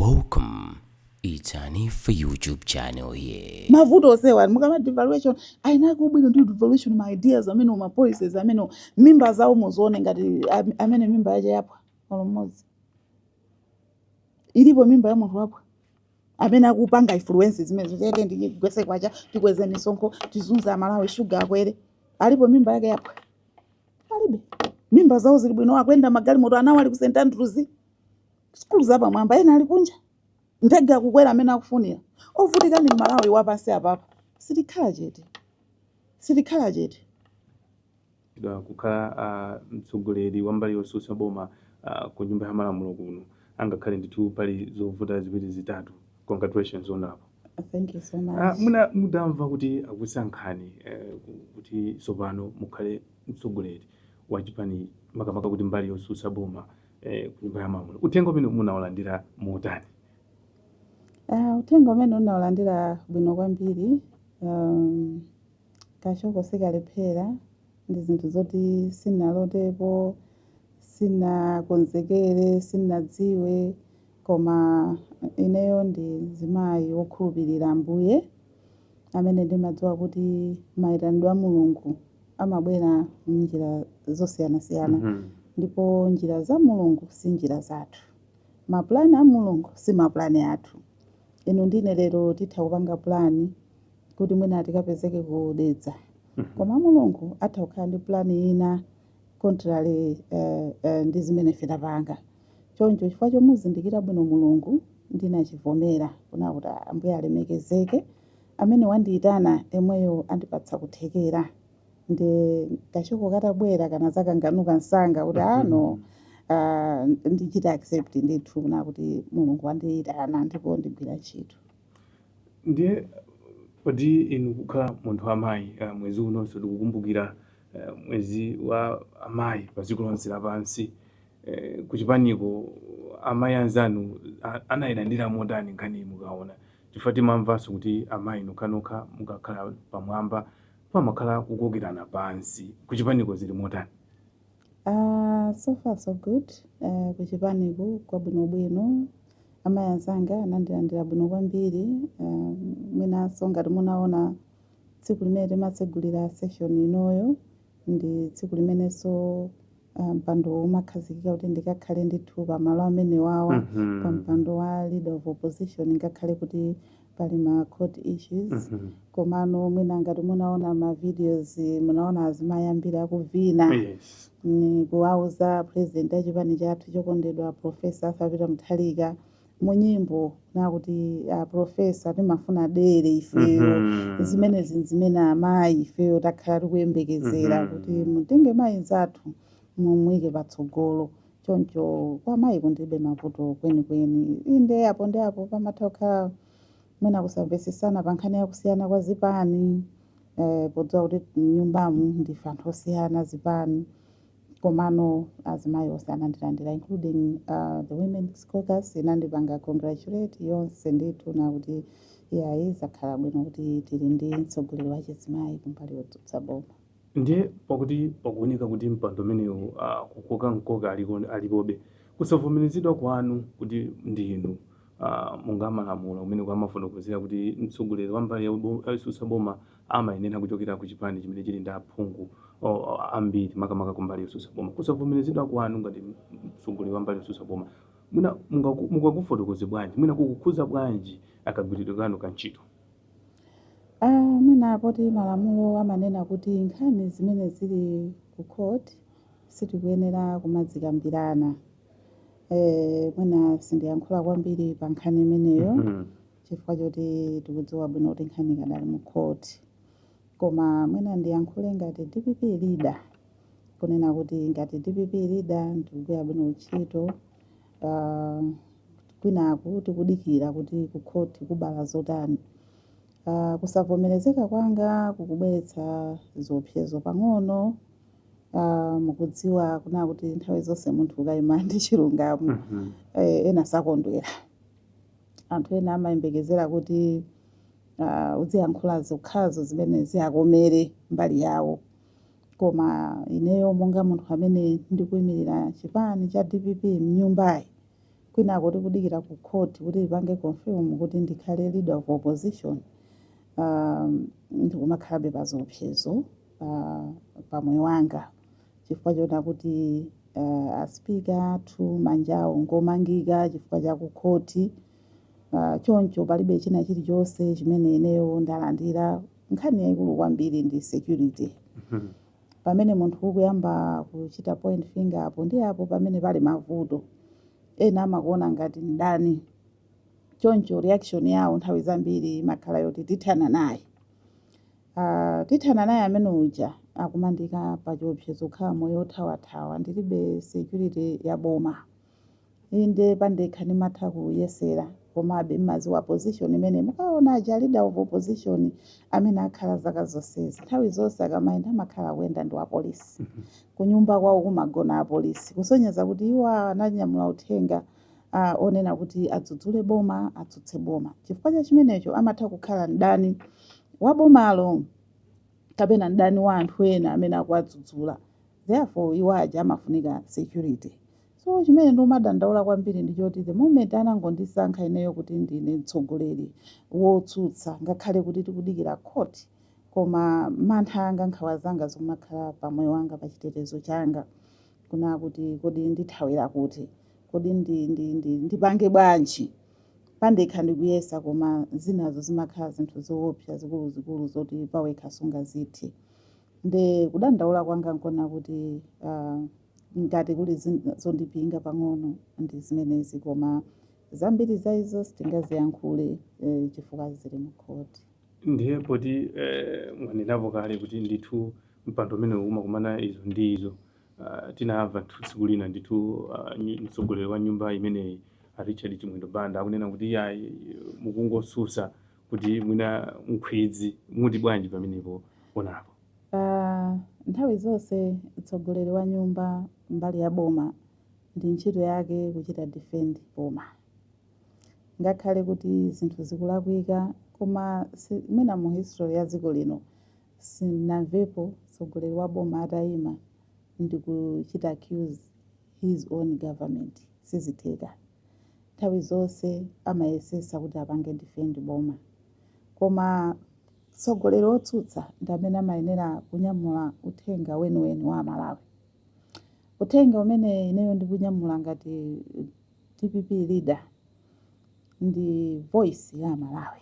Welcome. It's an for YouTube channel here. Mavuto osewa mukama devaluation aina kubwino ndi devaluation my ideas amene ma policies amene mimba zawo muzione ngati amene mimba yaje yapwa olomozi ilipo mimba ya munthu wapwa amene akupanga influence zimene zochete ndigwese kwacha tikweze nisonko tizunza amalawi sugar akwere alipo mimba yake yapwa alibe mimba zawo zili bwino akwenda magali moto anawo ali ku St Andrews school zapa mwamba ena ali kunja ndege akukwera amene akufunira ovutika ndi malawi wapansi apapa sitikhala chete kukhala mtsogoleri wa mbali yotsutsa boma ku nyumba yamalamulo kuno angakhale ndithu pali zovuta ziwiri zitatu. Congratulations on that. Thank you so much. Mudamva kuti akusankhani kuti tsopano mukhale mtsogoleri wa chipani makamaka kuti mbali yotsutsa boma ku nyumba yamalamulo. Uthenga umene munawalandira motani? Uthenga umene unawalandira bwino kwambiri, kachoko sikalephera ndi zinthu zoti sinalotepo sinakonzekere sinadziwe koma ineyo ndi mzimayi wokhulupirira Ambuye amene ndimadziwa kuti mayitanidwe a Mulungu amabwera m'njira zosiyanasiyana ndipo njira za Mulungu si njira zathu, mapulani a Mulungu si mapulani athu. Ino ndine lero titha kupanga plani kuti mwina tikapezeke kudetsa koma Mulungu atha kukhala ndi plani ina contrary ndi zimene ife tapanga. Choncho chifukwa chomuzindikira bwino Mulungu ndinachivomera kuna kuti Ambuye alemekezeke amene wandiyitana emweyo andipatsa kuthekera ndi kachoko katabwera kana zakanganuka msanga kuti ano ndichita accept ndithu kuna kuti Mulungu wandiyitana ndipo ndigwira ntchito. Ndiye kodi inu kukhala munthu wamayi mwezi unonso tikukumbukira mwezi wa amayi pa dziko lonse lapansi, kuchipaniko amayi anzanu anayilandira motani nkhani mukaona chifukwa timamvanso kuti amayi nokhanokha mukakhala pamwamba pamakhala kukokerana pansi, kuchipaniko zili motani? So far so good. Kuchipaniko kwa bwinobwino amayi anzanga anandilandira bwino kwambiri. Mwinanso ngati munaona tsiku limene timatsegulira session inoyo ndi tsiku limenenso mpando umakhazikika kuti ndikakhale ndithu pamalo amene wawa pa mpando wa leader of opposition ngakhale kuti pali ma court issues komano mwina ngati munaona ma videos munaona azimayi ambiri akuvina kuwauza president a chipani chathu chokondedwa Professor Savita Muthalika munyimbo nakuti professor timafuna dere ifeyo zimene amayi ifeyo takhala tikuyembekezera kuti mutenge mayi zathu mumwike patsogolo. Choncho kwa mayi kundibe mavuto kwenikweni inde apo ndi apo pamatha kukhala mwina kusamvesesana pa nkhani yakusiyana kwa zipani podziwa kuti nyumbamu ndife anthu osiyana zipani komano azimayi onse anandilandira including the women's caucus inandipanga congratulate yonse ndithu nakuti iyayi zakhala bwino kuti tili ndi mtsogoleri wa chizimayi kumbali yotsutsa boma. Ndiye pakuti pakuoneka kuti mpando umenewu kukoka mkoka alipobe kusavomerezedwa kwanu kuti ndinu monga amalamulo umene kwamafotokozera kuti mtsogoleri wa mbali yotsutsa boma amayenera kuchokera ku chipani chimene chili ndi aphungu ambiri makamaka kumbali yotsutsa boma. Kusavomerezedwa kwanu ngati mtsogoleri wa mbali yotsutsa boma mwina mungakufotokoze bwanji, mwina kukukhuza bwanji akagwiridwe kanu ka ntchito? Mwina poti malamulo amanena kuti nkhani zimene zili ku court sitikuyenera kumazikambirana. Mwina sindiyankhula kwambiri pa nkhani imeneyo chifukwa choti tikudziwa bwino kuti nkhani ikadali mu court koma mwina ndiyankhule ngati DPP leader kunena kuti ngati DPP leader ndikugwira bwino ntchito kwinaku tikudikira kuti ku court kubala zotani. Kusavomerezeka kwanga kukubweretsa zopsezo pang'ono mukudziwa kuna kuti nthawi zonse munthu ukayima ndi chilungamo ena sakondwera. Anthu ena amayembekezera kuti uziyankhula zokhazo zimene ziyakomere mbali yawo koma ineyo monga munthu amene ndikuyimirira chipani cha DPP mnyumbayi kwina kuti kudikira ku koti kuti lipange confirm kuti ndikhale leader of opposition ndikumakhalabe pa zopsezo pa moyo wanga chifukwa choti kuti aspika athu manja awo ngomangika chifukwa cha ku koti. Choncho palibe china chilichonse chimene ineyo ndalandira. Nkhani yayikulu kwambiri ndi security. Pamene munthu ukuyamba kuchita point finger apo ndi apo pamene pali mavuto. Ena amakuona ngati ndani. Choncho reaction yawo nthawi zambiri imakhala yoti tithana naye. Tithana naye amene uja akumandika pa chiopsezo khala moyo othawathawa ndilibe security ya boma. Inde pandekha ndimatha kuyesera komabe mmazi wa opposition imene mukaona aja leader of opposition amene akhala zaka zonsezi. Nthawi zonse akamayenda amakhala kuyenda ndi wa polisi. Kunyumba kwawo kumagona apolisi. Kusonyeza kuti iwo ananyamula uthenga onena kuti adzudzule boma, atsutse boma. Chifukwa cha chimenecho amatha kukhala ndani wa bomalo kapena ndani wa anthu ena amene akuwadzudzula. Therefore iwo aja amafunika security. So chimene ndimadandaula kwambiri ndi choti the moment anangondisankha ineyo kuti ndine mtsogoleri wotsutsa ngakhale kuti tikudikira koti koma mantha anga nkhawa zanga zomakhala pa moyo wanga pa chitetezo changa kuna kuti kodi ndithawira kuti kodi ndipange bwanji pandekha ndikuyesa koma zinazo zimakhala zinthu zoopsa zikuluzikulu zoti pawekha sungazithe. Nde kudandaula kwanga nkona kuti ngati kuli zondipinga pang'ono ndi zimenezi koma zambiri za izo sitingaziyankhule chifukwa zili mu koti. Ndiye poti mwanenapo kale kuti ndithu mpando umene umakumana izo ndi izo. Tinamva tsiku lina ndithu mtsogoleri wa nyumba imeneyi Richard Chimwendo Banda akunena kuti yayi mukungosusa kuti mwina mkhwidzi muti bwanji pamenepo onapo. Nthawi zonse mtsogoleri wa nyumba mbali ya boma ndi ntchito yake kuchita defend boma. Ngakhale kuti zinthu zikulakwika koma mwina mu history ya dziko lino sinamvepo mtsogoleri wa boma atayima ndi kuchita accuse his own government. Sizitheka. Nthawi zonse amayesesa kuti apange defend boma. Koma mtsogoleri wotsutsa ndi amene amayenera kunyamula uthenga weniweni wa amalawi. Uthenga umene ineyo ndikunyamula ngati DPP leader ndi voice ya amalawi.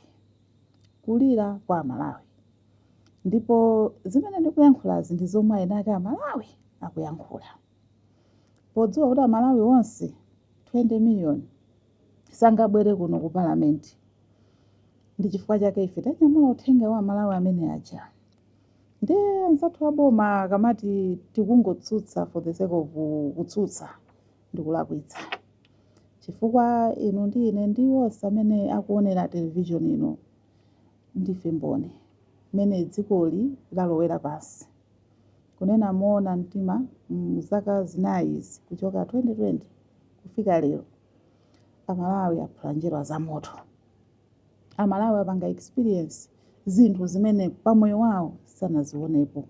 Kulira kwa amalawi. Ndipo zimene ndikuyankhulazi ndi zomwe ena ake amalawi akuyankhula. Podziwa kuti amalawi onse 20 million sangabwere kuno ku parliament. Ndi chifukwa chake ife tanyamula uthenga wa amalawi amene aja. Nde anzathu aboma akamati tikungotsutsa for the sake of kutsutsa ndikulakwitsa. Chifukwa inu ndi ine ndi wonse amene akuonera television ino ndife mboni mene dzikoli lalowera pansi. Kunena moona mtima mzaka zinayi kuchoka 2020 kufika lero amalawi aphula njera za moto. Amalawi apanga experience zinthu zimene pamoyo wawo sanazionepo.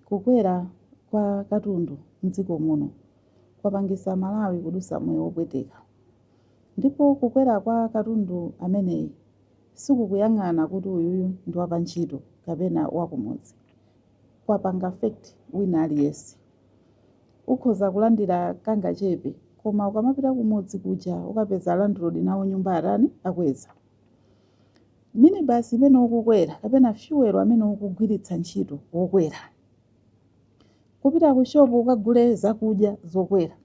Kukwera kwa katundu mdziko muno kwapangisa amalawi kudusa moyo wopweteka. Ndipo kukwera kwa katundu ameneyi sikukuyang'ana kuti uyuyu ndi wapa ntchito kapena wakumudzi. Kwapanga fact wina aliyense. Ukhoza kulandira kanga chepe koma ukamapita kumudzi kuja ukapeza landlord nawo nyumba atani akweza. Minibus imene ukukwera kapena fuel amene ukugwiritsa ntchito wokwera. Kupita ku shop ukagule zakudya zokwera.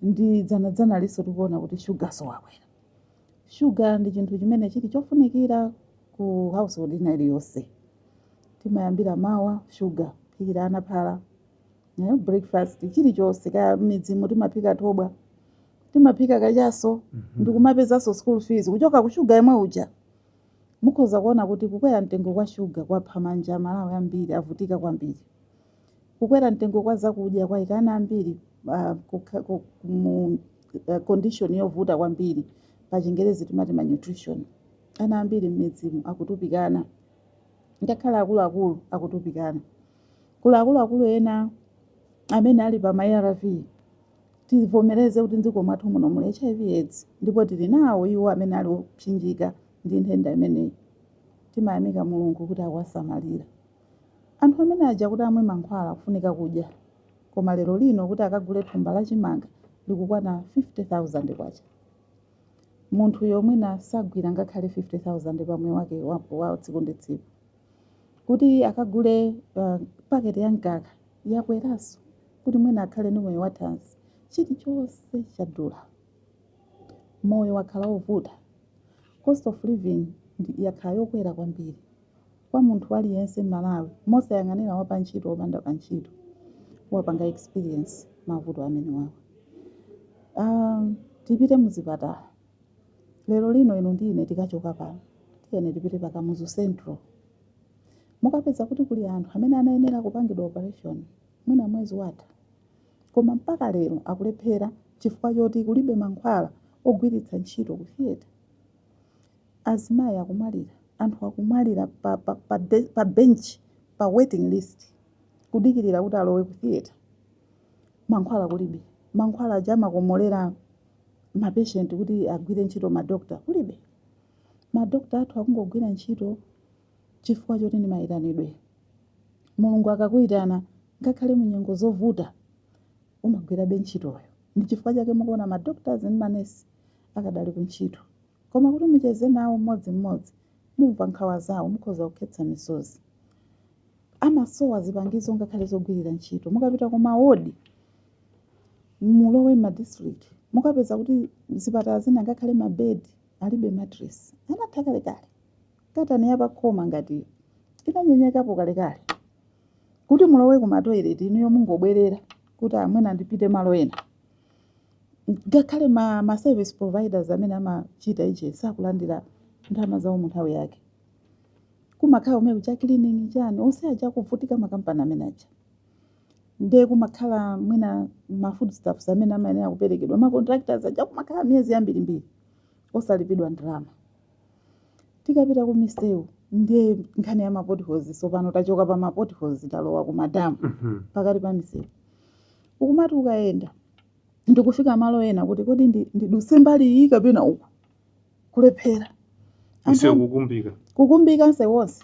Ndi dzanadzana liso tikuona kuti sugar so wakwera. Sugar ndi chinthu chimene chili chofunikira ku household ina iliyonse. Timayambira mawa sugar phikira ana phala. Breakfast chilichonse kaya midzimu timaphika thobwa. Timaphika kachaso ndikumapezanso school fees kuchoka ku sugar yemwe uja. Mukhoza kuona kuti kukwera mtengo kwa sugar kwapha manja amalawi ambiri avutika kwambiri. Kukwera mtengo kwa zakudya kwa ikana ambiri condition yovuta kwambiri pa Chingerezi timati malnutrition. Ana ambiri m'midzimu akutupikana. Ngakhala akuluakulu akutupikana. Akuluakulu ena amene ali pa ma ARV tivomereze kuti mdziko mwathu muno muli HIV AIDS ndipo tili nawo iwo amene ali opsinjika ndi nthenda imeneyi. Timayamika Mulungu kuti akuwasamalira. Anthu amene aja kuti amwe mankhwala kufunika kudya, koma lero lino kuti akagule thumba lachimanga likukwana 50,000 kwacha. Munthu yomwe sagwira ngakhale 50,000 pa moyo wake wa tsiku ndi tsiku. Kuti akagule paketi ya mkaka yakweranso kuti mwina akhale ndi moyo wathanzi. Chilichonse chadula. Moyo wakhala wovuta. Cost of living yakhala yokwera kwambiri. Kwa munthu aliyense m'Malawi, mosayang'anira wapa ntchito wopanda kantchito, wapanga experience mavuto amene wawa. Tipite muzipatala. Lero lino ino ndi ine tikachoka pano. Tiyene tipite pa Kamuzu Central. Mukapeza kuti kuli anthu amene anayenera kupangidwa operation mwina mwezi watha. Koma mpaka lero akulephera chifukwa choti kulibe mankhwala ogwiritsa ntchito ku theater. Azimayi akumwalira, anthu akumwalira pa bench, pa waiting list, kudikirira kuti alowe ku theater. Mankhwala kulibe. Mankhwala aja amakomolera mapatient kuti agwire ntchito madokta kulibe. Madokta athu akungogwira ntchito chifukwa choti ndi mayitanidwe. Mulungu akakuyitana ngakhale mu nyengo zovuta umagwira ntchitoyo. Ndi chifukwa chake mukuona madoctors ndi manesi akadali ku ntchito. Koma kuti mucheze nawo mmodzi mumva nkhawa zawo mukhoza kukhetsa misozi. Amasowa zipangizo ngakhale zogwirira ntchito. Mukapita ku mawodi mulowe ma district mukapeza kuti zipatala zina ngakhale mabedi alibe mattress. Anatha kalekale. Katani yapakhoma ngati inanyenyekapo kalekale. Kuti mulowe ku matoilet inuyo mungobwerera kuti amwena ndipite malo ena. Ngakhale ma service providers amene amachita ichi sakulandira ndalama zawo mu nthawi yake. Kumakhala umene cha cleaning chani onse aja kuvutika makampani amene aja. Ndiye kumakhala mwina ma food staffs amene amayenera kuperekedwa. Ma contractors aja kumakhala miyezi yambirimbiri osalipidwa ndalama. Tikapita ku misewu ndiye nkhani ya ma potholes. So pano tachoka pa ma potholes talowa ku madamu pakati pa misewu. Ukumati ukayenda ndikufika malo ena kuti kodi ndiduse mbali iyi kapena uku kulephera. Misewu kukumbika. Kukumbika nse wonse.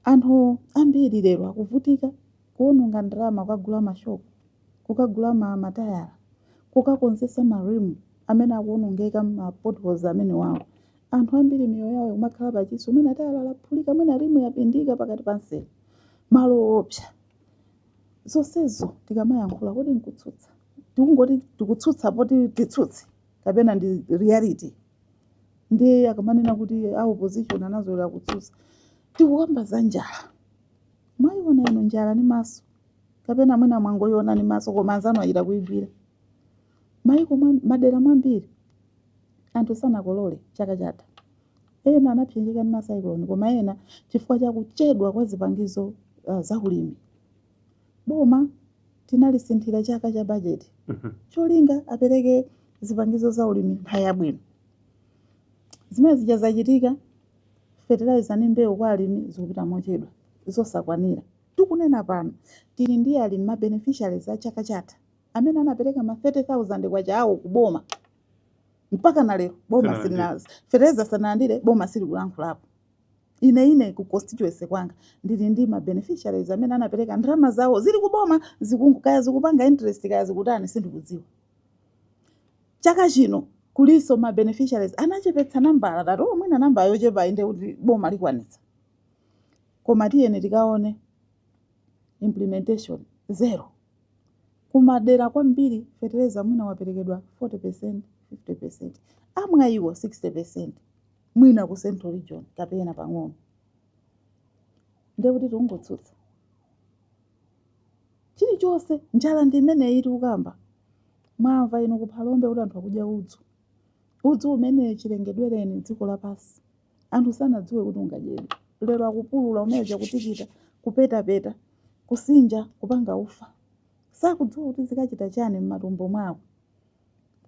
Anthu ambiri lero akuvutika kuononga ndalama kukagula mashopu, kukagula matayala, kukakonzesa marimu amene akuonongeka ma potholes amene wawo. Anthu ambiri miyoyo yawo kumakhala pachiso mwina tayala laphulika mwina rimu yapindika pakati pa nseu. Malo opsa. Zonsezo tikamayankhula kuti nkutsutsa. Tikungoti tikutsutsa poti titsutse kapena ndi reality. Ndiye akamanena kuti opposition anazolera kutsutsa. Tikukamba za njala. Mwayiona ino njala ni maso. Kapena mwina mwangoyiona ni maso koma anzanu achita kuigwira. Mayiko madera mwambiri anthu sanakolole chaka chatha. Ena anapsinjika ndi masaikiloni koma ena chifukwa cha kuchedwa kwa zipangizo za ulimi. Boma tinalisinthira chaka cha budget. Cholinga apereke zipangizo za ulimi nthawi yabwino. Zimene zija zachitika fertilizer ndi mbewu kwa alimi zikupita mochedwa. Zosakwanira. Tikunena pano tili ndi alimi ma beneficiaries a chaka chatha amene anapereka ma 30,000 kwacha awo ku Boma. Mpaka na lero Boma silinazo. Fertilizer sanalandire Boma sili kulankhulapo. Ine ku constituency kwanga ndili ndi ma beneficiaries amene anapereka ndalama zawo zili ku Boma zikungukaya zikupanga interest kaya zikutani sindikudziwa. Chaka chino kuliso ma beneficiaries anachepetsa nambala dati mwina namba yochepa inde kuti Boma likwanitsa. Koma tiyene tikaone implementation zero. Kumadera kwambiri fertilizer mwina waperekedwa 40%, 50%. Amwe iwo 60%. Mwina ku Central Region kapena pang'ono. Ndiye kuti tungotsutsa. Chilichonse njala ndi imene iti ukamba. Mwamva ino kuphalombe kuti anthu akudya udzu. Udzu umene chilengedwereni dziko lapasi. Anthu sanadziwe kuti ungadyedwe. Lero akupulula umeja kutikita, kupeta-peta, kusinja, kupanga ufa. Sakudziwa kuti zikachita chani m'matumbo mwawo.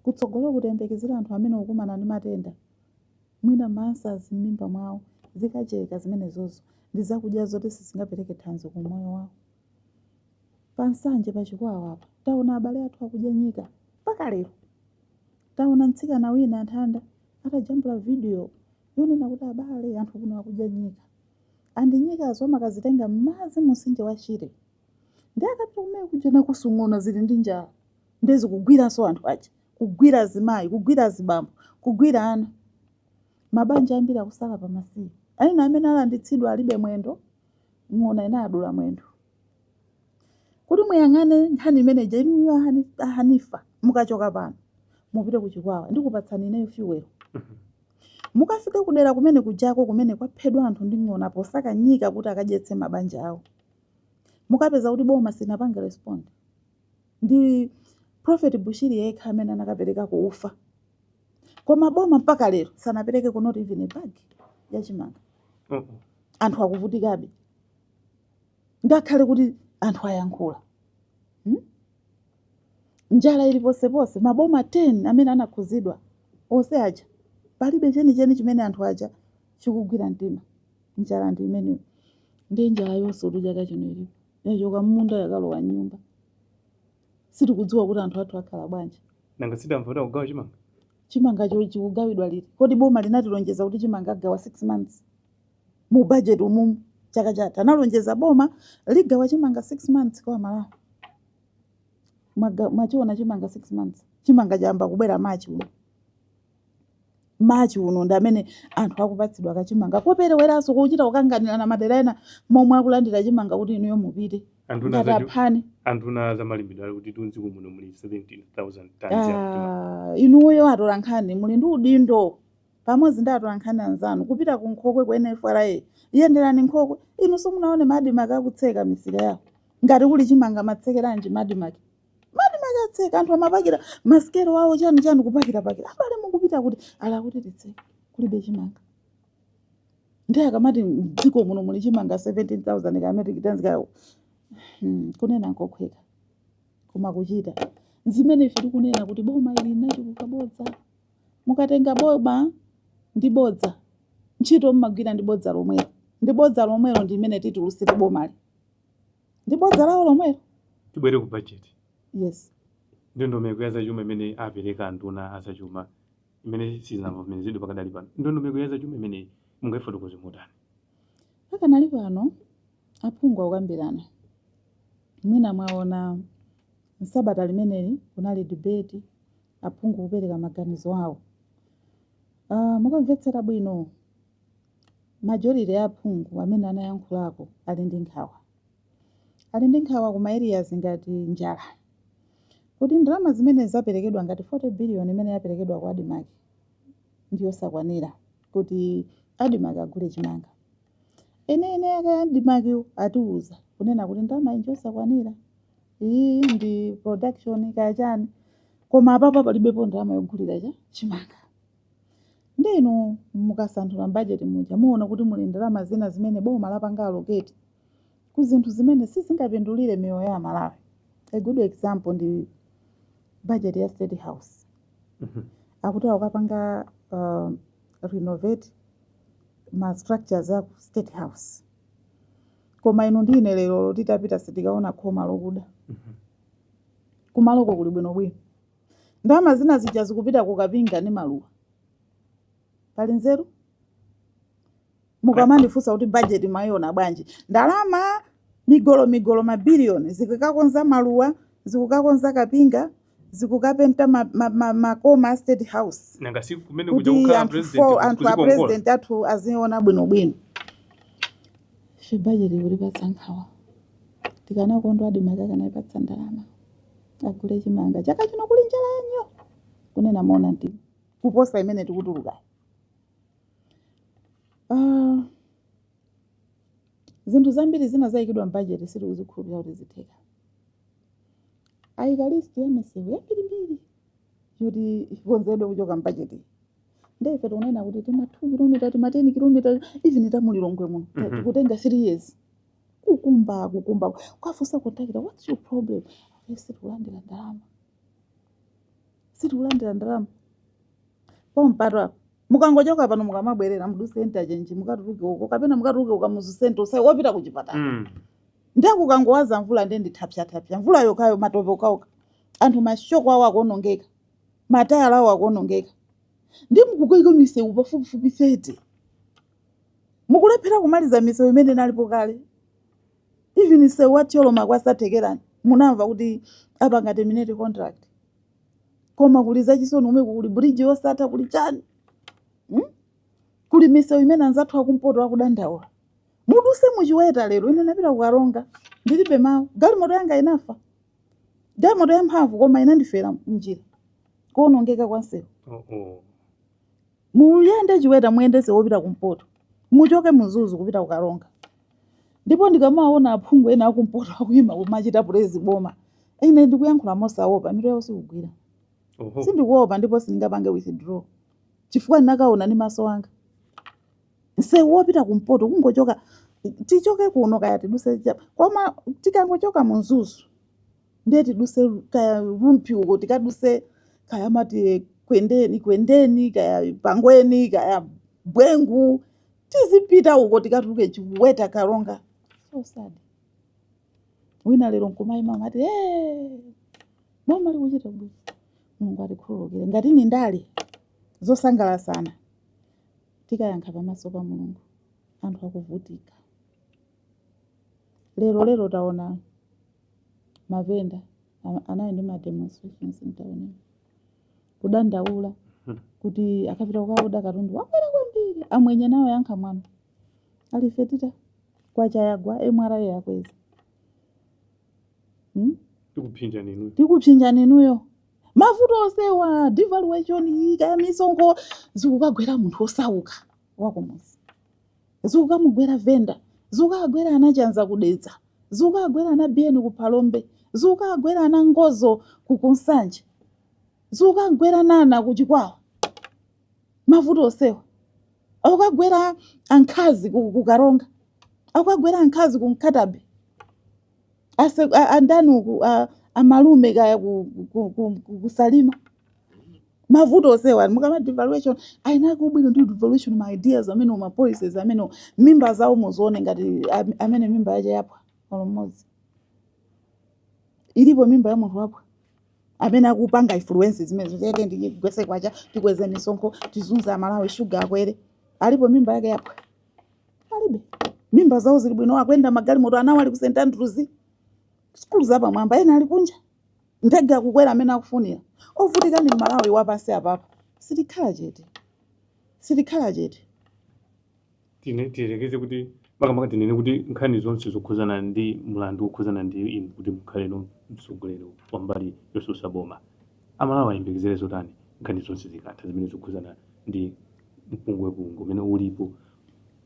Kutsogolo kutiyembekezera anthu amene okumana ndi matenda. Mwina mansas m'mimba mwawo zikacheka zimenezozo ndi zakudya zoti sizingapereke thanzi ku moyo wawo. Pansanje pachikwawa apa taona abale athu akudya nyika mpaka lero taona mtsikana wina Nthanda atajambula video yonena kuti abale anthu kuno akudya nyika andi nyika zomakazitenga m'madzi mumtsinje wa Chire ndi akapita kumene kujena kusung'ona zili ndi njala ndezi kugwiranso anthu aja kugwira azimayi kugwira azibambo kugwira ana mabanja ambiri akusala pamasiye aina amene alanditsidwa alibe mwendo ng'ona ina adula mwendo kuti muyang'ane nkhani imeneja inu ahanifa mukachoka pano mupite kuchikwawa ndikupatsani ineyo fuel mukafika kudera kumene kujako kumene kwaphedwa anthu ndi ng'ona posaka nyika kuti akadyetse mabanja awo mukapeza kuti boma sinapanga respond ndi Prophet Bushiri yekha amene anakapereka kuufa koma boma mpaka lero sanapereke ku not even a bag ya chimanga anthu akuvutikabe ngakhale kuti anthu ayankhula njala ili posepose maboma 10 amene anakhuzidwa onse aja palibe chenicheni chimene anthu aja chikugwira mtima njala ndi imene ndi njala yonse kuti chaka chino ilipo yachoka munda yakalowa nyumba sitikudziwa kuti anthu athu akhala bwanji nanga sitamvota kugawa chimanga chimangacho chikugawidwa liti kodi boma linatilonjeza kuti chimanga agawa 6 months mu budget umumu chaka chatha analonjeza boma ligawa chimanga 6 months kwa Malawi mwachiona chimanga 6 months chimanga chamba kubwera Machi uno ndi amene anthu akupatsidwa kachimanga kopereweranso kuchita kukanganira na madera ena momwe akulandira chimanga kuti inuyo mupite anthu za malimbidwe ali kuti tunzi kumuno muli 17,000 tons ya inuyo atola nkhani muli ndi udindo pamodzi ndi atola nkhani anzanu kupita ku Nkhokwe ku NFRA iyenderani Nkhokwe inu simunaone madimaka akutseka misika yawo ngati kuli chimanga matsekeranji madimaka atseka anthu amapakira masikelo awo chani kupakira abale mukupita kuti ala kuti titseka kulibe chimanga ndi akamati dziko muno muli chimanga 17,000 kameti kitanzikawo kunena nkokhweka koma kuchita zimene ife tikunena kuti boma ili nacho kukabodza mukatenga boma ndi bodza ntchito mmagwira ndi bodza lomwelo ndi imene titulusire bomali ndi bodza lawo lomwelo tibwere ku budget yes ndondomeko ya zachuma imene apereka antuna azachuma imene sizinavomerezedwa pakadali pano ndondomeko ya zachuma imene mungayifotokoze motani pakanali pano aphungu akukambirana mwina mwaona Sabata limeneli kunali debate aphungu kupereka maganizo awo mukamvetsera bwino majority ya aphungu amene anayankhulako ali ndi nkhawa kuma areas ngati njala kuti ndalama zimene zaperekedwa ngati 40 billion imene yaperekedwa kwa Adimaki ndiyo sakwanira kuti Adimaki agule chimanga ene Adimaki atiuza kunena kuti ndalama injo sakwanira iyi ndi production kachani koma apapo palibepo ndalama yogulira chimanga ndinu mukasanthula budget muja muona kuti muli ndalama zina zimene boma lapanga allocate ku zinthu zimene sizingapindulire miyoyo ya Malawi. A good example ndi budget ya State House akuti akapanga renovate ma structures ya State House koma ino ndine lero titapita sitikaona khoma lokuda kumaloko kuli bwino ndalama zina zija zikupita kukapinga ndi maluwa pali nzeru mukamandifunsa kuti budget mayona bwanji ndalama migolo mabiliyoni zikukakonza maluwa zikukakonza kapinga zikukapenta makoma State House nanga siku kumene kuja kukhala president athu aziona bwino she budget uri patsankhawa tikana kondo Adimaki kana ipatsa ndalama agule chimanga chaka chino kuli njala yenyo kunena maona ndi kuposa imene tikutuluka zinthu zambiri zina zayikidwa mbudget siri kuzikhulupirira kuti zitheka ayika list ya misewu yambirimbiri yoti ikonzedwe kuchoka mbudget ndefe tikunena kuti tima 2 km tima 10 km even tamulilongwe muno tikutenga 3 years kukumba kwafusa kontakita what's your problem sitikulandira ndalama pompatwa mukangochoka pano mukamabwerera muduse interchange mukatuluke uko kapena mukatuluke ukamuzu center usai wopita kuchipatala ndakukangowaza mvula ndendithapsya mvula yokayo matope ukaoka anthu mashoko awo akuonongeka, matayala awo akuonongeka, ndi mukukoka misewu pafupifupi 30. Mukulephera kumaliza misewu imene inalipo kale. Even misewu wacholoma kwasathekerani munamva kuti apanga terminate contract, koma kuli zachisoni umwe kuli bridge yosatha kuli chani. Kuli misewu imene anzathu akumpoto akudandaula. Muduse muchiweta lero ine napita kukaronga ndilibe mawu, galimoto yanga inafa, galimoto ya mphamvu koma inandifera mnjira kuonongeka kwa nsewu. Muyende chiweta muyendese wopita kumpoto, muchoke muzuzu kupita kukaronga. Ndipo ndikamaona aphungu ena akumpoto akuyima kumachita pulezi Boma, ine ndikuyankhula mosaopa, mitu yawo sikugwira. Sindikuopa ndipo sindingapange withdraw chifukwa ndinakaona ndi maso anga. Nsewu wopita kumpoto kungochoka, tichoke kuno kaya tiduse chapa, koma tikangochoka muzuzu ndiye tiduse kaya rumpi uko, tikaduse kaya mati kwendeni kaya pangweni kaya bwengu, tizipita uko tikatuluke chiweta karonga. So sad. Wina lero nkumayima mati Boma likuchita bwino, Mulungu atikhululukire. Ngati ni ndale zosangala sana tikayankha pamaso pa Mulungu, anthu akuvutika. Lero taona mavenda anayi ndi ma demonstrations mtaoneni kudandaula kuti akapita kukaoda katundu wakwera kwambiri, amwenye nawo yankha mwana alifetita kwachayagwa MRA yakweza. Tikuphinja ninuyo. Mavuto osewa, devaluation kaya misongo zikukagwera munthu osauka wakomuzi, zikukamugwera venda, zikukagwera anachanza kudetsa, zikukagwera ana biyeni kuphalombe, zikukagwera ana ngozo kukunsanje, zikukagwera nana kuchikwawa. Mavuto osewa akukagwera ankhazi kukaronga, akukagwera ankhazi kumkatabe, andani amalume kaya kusalima. Mavuto osewa mukama devaluation aina kubwino ndi devaluation my ideas amene ma policies amene mimba zawo muzione ngati amene mimba yaje yapwa olomodzi. Ilipo mimba ya munthu wapwa amene akupanga influence zimene zocheke ndi gwese kwacha tikweze misonko tizunza amalawi sugar akwere. Alipo mimba yake yapwa? Alibe. Mimba zawo zili bwino, akwenda magali moto anawo ali ku St Andrews, skulu zapa mwamba ena ali kunja, ndege akukwera amene akufunira. Ovutika ndi Malawi wapansi apapa sitikhala chete. Tiyerekeze kuti makamaka tinene kuti nkhani zonse zokhuzana ndi mlandu wokhuzana ndi inu kuti mukhale mtsogoleri wa mbali yotsutsa Boma, amalawi ayembekezere zotani nkhani zonse zikatha zimene zokhuzana ndi mpungwepungwe umene ulipo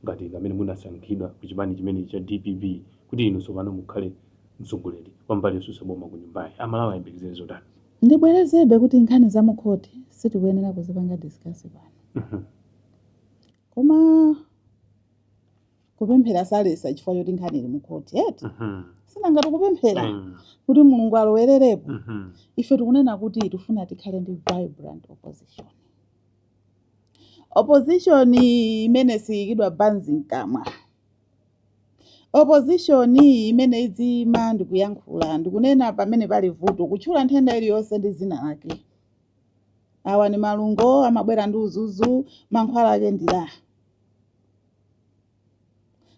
ngati amene munasankhidwa ku chipani chimene cha DPP kuti inu tsopano mukhale mtsogoleri wa mbali yotsutsa Boma ku nyumbayi, amalawi ayembekezere zotani? Ndibwerezebe kuti nkhani za mukhoti sitikuyenera kuzipanga discuss pano. Koma kupemphera salesa chifukwa choti nkhani ili mukhoti eti. Sinangati kupemphera kuti Mulungu alowererepo. Ife tikunena kuti tifuna tikhale ndi vibrant opposition. Opposition imene siyikidwa banzi mkamwa. Opposition imene idzima ndikuyankhula ndikunena pamene pali vuto kutchula nthenda iliyonse ndi zina lake. Awa ni malungo amabwera ndi uzuzu, mankhwala ake ndila.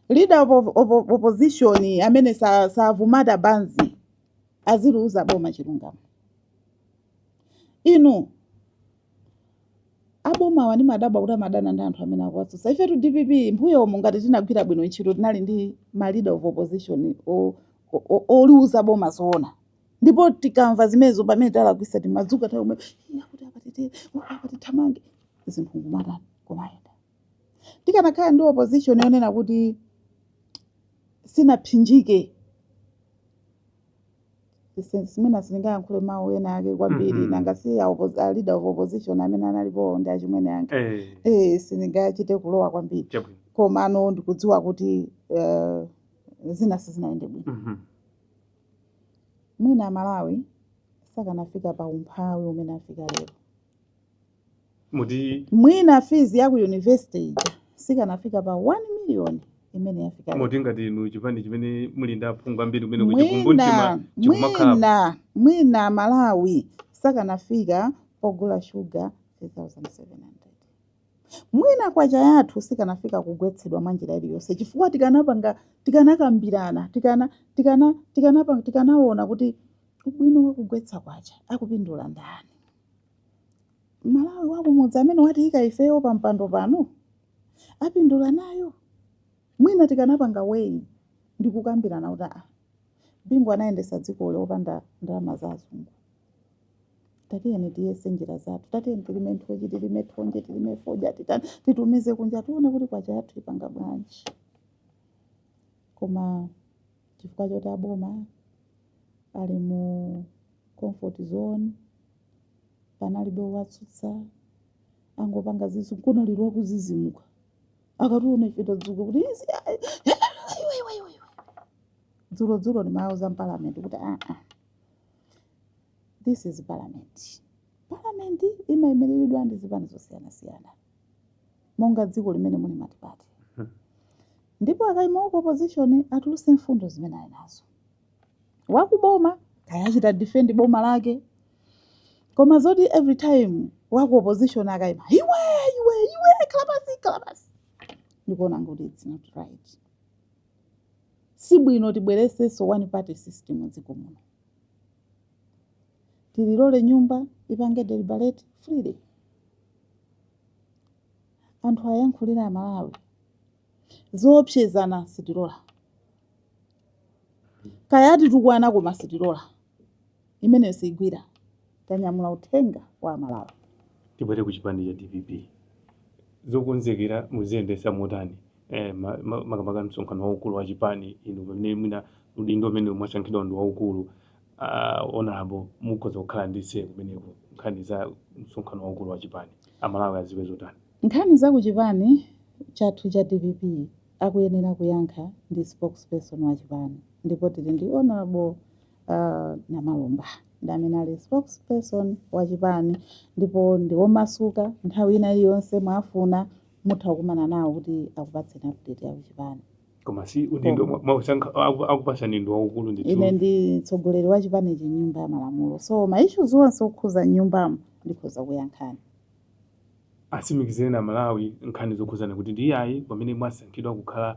Leader of opposition amene savumata banzi aziluza Boma chilungamo. Inu aboma wani madaba kuti amadana ndi anthu amene akuwatsutsa. Ife tu DPP mbuyo ngati tinagwira bwino ntchito tinali ndi ma leader of opposition oluza Boma zoona. Ndipo tikamva zimenezo pamene talakwisa timadzuka taomwe kuti apatetera apatithamange zinthu ngumatani kumayenda. Tikanakhala ndi opposition yonena kuti sinaphinjike simena siningayankhule mawu ena ake kwambiri nanga si leader of opposition amene analipo ndi achimwene yange siningachite kulowa kwambiri koma ano ndikudziwa kuti zina sizinaende bwino. Mwina Malawi sakanafika pa umphawi umene afika lero. Mwina fees ya ku university sikanafika pa 1 million imene yafika moti ngati inu chipani chimene muli ndi aphungu ambiri kumene kuchikumbutima mwina Malawi sakanafika pogula shuga 3700 mwina kwacha yathu sikanafika kugwetsedwa mwa njira iliyonse chifukwa tikanakambirana tikanaona kuti ubwino wakugwetsa kwacha akupindula ndani. Malawi wakumudzi amene watiyika ifeyo pa mpando pano apindula nayo. Mwina tikanapanga weyi ndi kukambirana kuti bingu anayendesa dziko lopanda ndalama za azungu. Tatiyeni tiyese njira zathu, tatiyeni tilime nthochi, tilime thonje, tilime foja, titumize kunja tione kuti kwacha yathu ipanga bwanji. Koma chifukwa choti aboma ali mu comfort zone, panalibe yotsutsa, angopanga zisu kunalirwa kuzizimuka. Akationa ife tadzuka kuti izi dzulo ni mauza parliament kuti this is parliament. Parliament imayimiridwa ndi zipani zosiyana-siyana monga dziko limene muli matipati. Ndipo akayima opposition atuluse mfundo zimene ali nazo. Wakuboma kayachita defend boma lake. Koma zoti every time waku opposition akayima iwe kalabasi ndikuona ngoti it's not right. Si bwino tibwerese so one party system dziko muno. Tililole nyumba ipange deliberate freely. Anthu ayankhulira Malawi zoopsezana sitilola. Kayati tukwana koma sitilola. Imene sigwira tanyamula uthenga wa Malawi. Tibwere ku chipani cha DPP. Zokonzekera muziyendesa motani makamaka msonkhano waukulu wa chipani inu pamene mwina udindo umene mwasankhidwa ndi waukulu honorable mukhoza kukhala ndise kumeneko nkhani za msonkhano waukulu wa chipani Amalawi aziwe zotani. Nkhani za kuchipani chathu cha DPP akuyenera kuyankha ndi spokesperson wa chipani ndipo tili ndi honorable Namalomba ndamene ali spokesperson wa chipani ndipo ndi womasuka nthawi ina iliyonse mwafuna mutha kukumana nawo kuti akupatseni update ya chipani. Koma si udindo mwasankha akupasani ndi waukulu ndithu. Ine ndi mtsogoleri wa chipani cha nyumba yamalamulo so ma issues onse okhuza nyumbamo ndikhoza kuyankhani. Asimikizeni na Malawi nkhani zokhuzana kuti ndi ayi pamene mwasankhidwa kukhala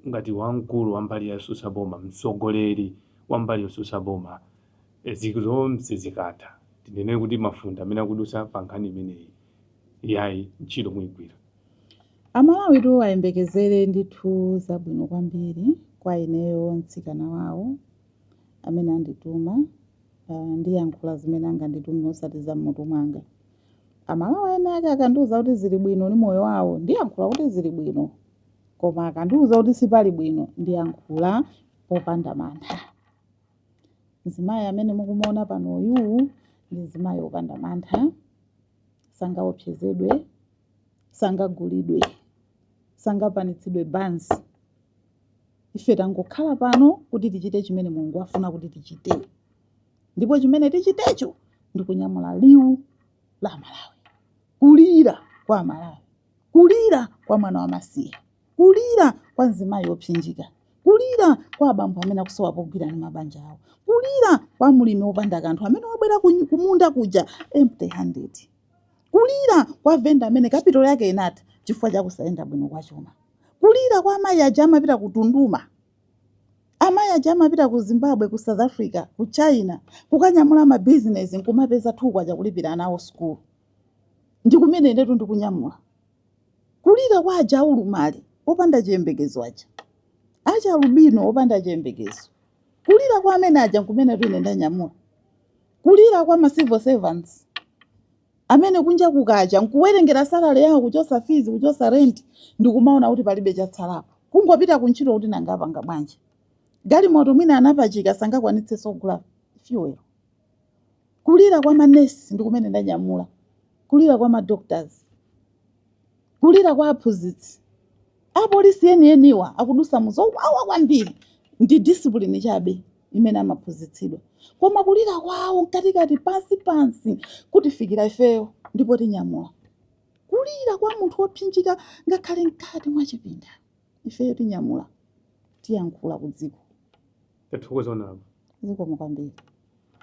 ngati wamkulu wa mbali ya Boma mtsogoleri wa mbali ya Boma zinthu zonse zikatha tinene kuti mafundo amene akudusa pa nkhani imeneyi yayi ntchito muyigwira. Amalawi tu ayembekezere ndithu zabwino kwambiri kwa ineyo mtsikana wawo amene andituma ndiyankhula zimene anganditume osati za mmutu mwanga. Amalawi ene ake akandiuza kuti zili bwino ni moyo wawo ndiyankhula kuti zili bwino, koma akandiuza kuti sipali bwino ndiyankhula popanda mantha. Mzimayi amene mukumuona pano uyu ndi mzimayi opanda mantha, sangaopsezedwe, sangagulidwe, sangapanitsidwe bansi. Ife tangokhala pano kuti tichite chimene Mulungu afuna kuti tichite. Ndipo chimene tichitecho ndikunyamula liwu la Malawi. Kulira kwa Malawi. Kulira kwa mwana wa masiye. Kulira kwa mzimayi opsinjika. Kulira kwa abambo amene akusowa pogwira ndi mabanja awo. Kulira kwa mulimi opanda kanthu amene wabwera kumunda kuja empty handed. Kulira kwa venda amene capital yake inatha chifukwa chakusayenda bwino kwa chuma. Kulira kwa amayi aja amapita ku Tunduma. Amayi aja amapita ku Zimbabwe, ku South Africa, ku China, kukanyamula ma business nkumapeza thukwa chakulipira nawo school. Ndi kumene ndetu ndikunyamula. Kulira kwa aja aulumali opanda chiyembekezo aja. Aja alubino opanda chiyembekezo. Kulira kwa amene aja kumene tu ine ndanyamula. Kulira kwa ma civil servants amene kunja kukaja nkuwerengera salary yawo kuchosa fees kuchosa rent ndikumaona kuti palibe chatsalapo. Kungopita kuntchito kuti nangapanga bwanji. Galimoto mwina anapachika sangakwanitse sogula fuel. Kulira kwa manesi ndikumene ndanyamula. Kulira kwa doctors. Kulira kwa aphunzitsi. Apolisi eniwa akudusa muzowawa kwambiri ndi discipline chabe imene amaphunzitsidwa. Koma kulira kwawo mkatikati pansi kutifikira ifeyo ndipo tinyamula. Kulira kwa munthu wopsinjika ngakhale mkati mwa chipinda. ifeyo tinyamula tiyankhula ku dziko. Tathokoza napo. Zikomo kwambiri.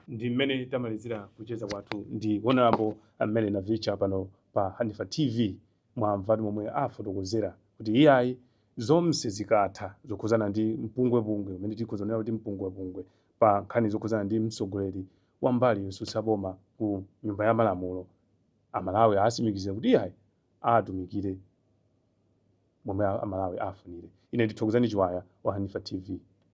Ndi mmene tamalizira kucheza kwathu ndi honorable amene Navitcha pano pa Hanifa TV mwamvatu momwe afotokozera kuti iyayi zonse zikatha zokhuzana ndi mpungwepungwe umene tikhuzanira kuti mpungwepungwe pa nkhani zokhuzana ndi mtsogoleri wa mbali yotsutsa boma ku nyumba ya malamulo, amalawi asimikiza kuti iyayi atumikire momwe amalawi afunire. Ine ndithokozani Chiwaya wa Hanifa TV.